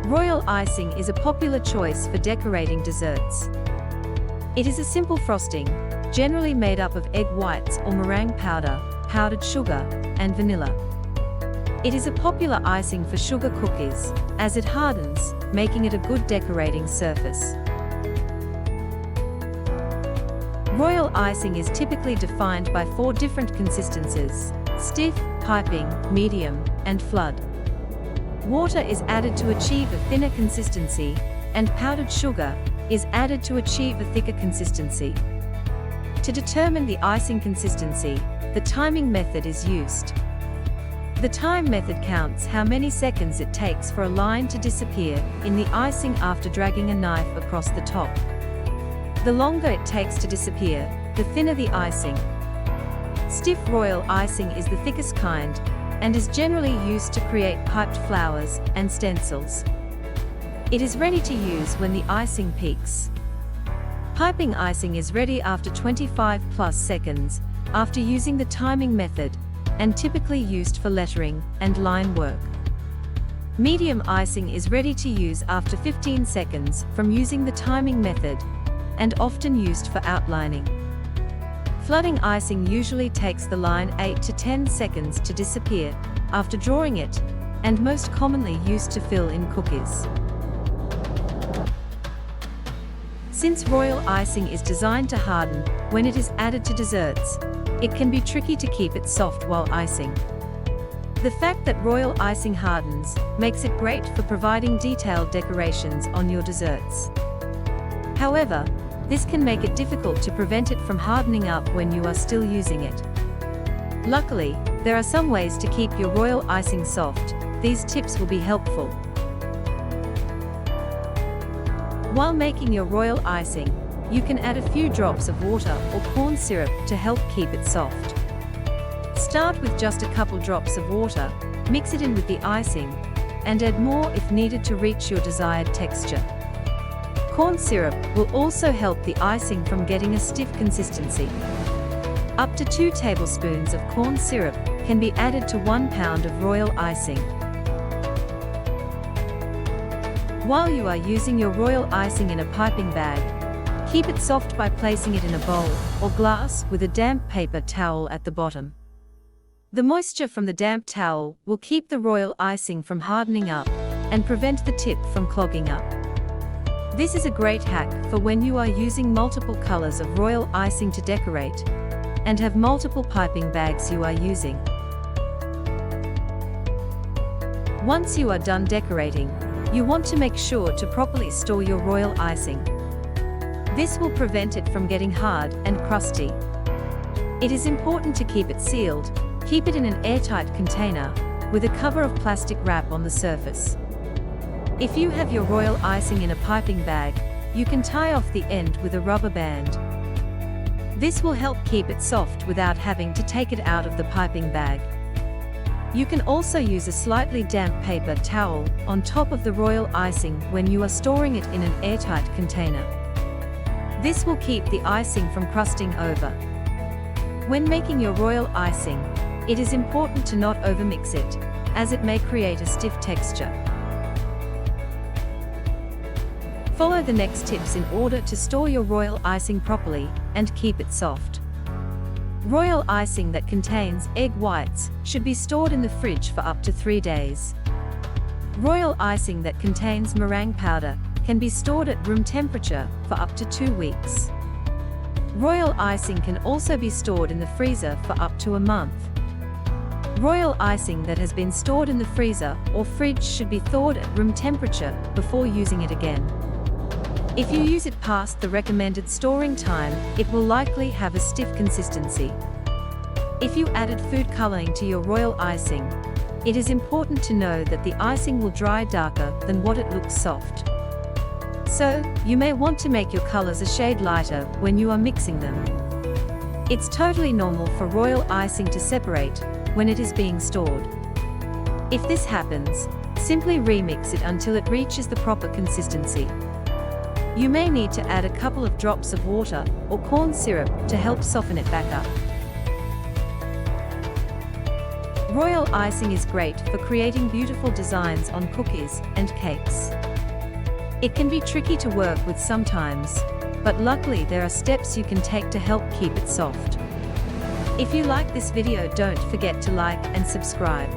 Royal icing is a popular choice for decorating desserts. It is a simple frosting, generally made up of egg whites or meringue powder, powdered sugar, and vanilla. It is a popular icing for sugar cookies, as it hardens, making it a good decorating surface. Royal icing is typically defined by 4 different consistencies: stiff, piping, medium, and flood. Water is added to achieve a thinner consistency, and powdered sugar is added to achieve a thicker consistency. To determine the icing consistency, the timing method is used. The time method counts how many seconds it takes for a line to disappear in the icing after dragging a knife across the top. The longer it takes to disappear, the thinner the icing. Stiff royal icing is the thickest kind, and is generally used to create piped flowers and stencils. It is ready to use when the icing peaks. Piping icing is ready after 25+ seconds, after using the timing method, and typically used for lettering and line work. Medium icing is ready to use after 15 seconds from using the timing method, and often used for outlining. Flooding icing usually takes the line 8 to 10 seconds to disappear after drawing it, and most commonly used to fill in cookies. Since royal icing is designed to harden when it is added to desserts, it can be tricky to keep it soft while icing. The fact that royal icing hardens makes it great for providing detailed decorations on your desserts. However, this can make it difficult to prevent it from hardening up when you are still using it. Luckily, there are some ways to keep your royal icing soft. These tips will be helpful. While making your royal icing, you can add a few drops of water or corn syrup to help keep it soft. Start with just a couple drops of water, mix it in with the icing, and add more if needed to reach your desired texture. Corn syrup will also help the icing from getting a stiff consistency. Up to 2 tablespoons of corn syrup can be added to 1 pound of royal icing. While you are using your royal icing in a piping bag, keep it soft by placing it in a bowl or glass with a damp paper towel at the bottom. The moisture from the damp towel will keep the royal icing from hardening up and prevent the tip from clogging up. This is a great hack for when you are using multiple colors of royal icing to decorate and have multiple piping bags you are using. Once you are done decorating, you want to make sure to properly store your royal icing. This will prevent it from getting hard and crusty. It is important to keep it sealed. Keep it in an airtight container with a cover of plastic wrap on the surface. If you have your royal icing in a piping bag, you can tie off the end with a rubber band. This will help keep it soft without having to take it out of the piping bag. You can also use a slightly damp paper towel on top of the royal icing when you are storing it in an airtight container. This will keep the icing from crusting over. When making your royal icing, it is important to not overmix it, as it may create a stiff texture. Follow the next tips in order to store your royal icing properly and keep it soft. Royal icing that contains egg whites should be stored in the fridge for up to 3 days. Royal icing that contains meringue powder can be stored at room temperature for up to 2 weeks. Royal icing can also be stored in the freezer for up to a month. Royal icing that has been stored in the freezer or fridge should be thawed at room temperature before using it again. If you use it past the recommended storing time, it will likely have a stiff consistency. If you added food coloring to your royal icing, it is important to know that the icing will dry darker than what it looks soft. So, you may want to make your colors a shade lighter when you are mixing them. It's totally normal for royal icing to separate when it is being stored. If this happens, simply remix it until it reaches the proper consistency. You may need to add a couple of drops of water or corn syrup to help soften it back up. Royal icing is great for creating beautiful designs on cookies and cakes. It can be tricky to work with sometimes, but luckily there are steps you can take to help keep it soft. If you like this video, don't forget to like and subscribe.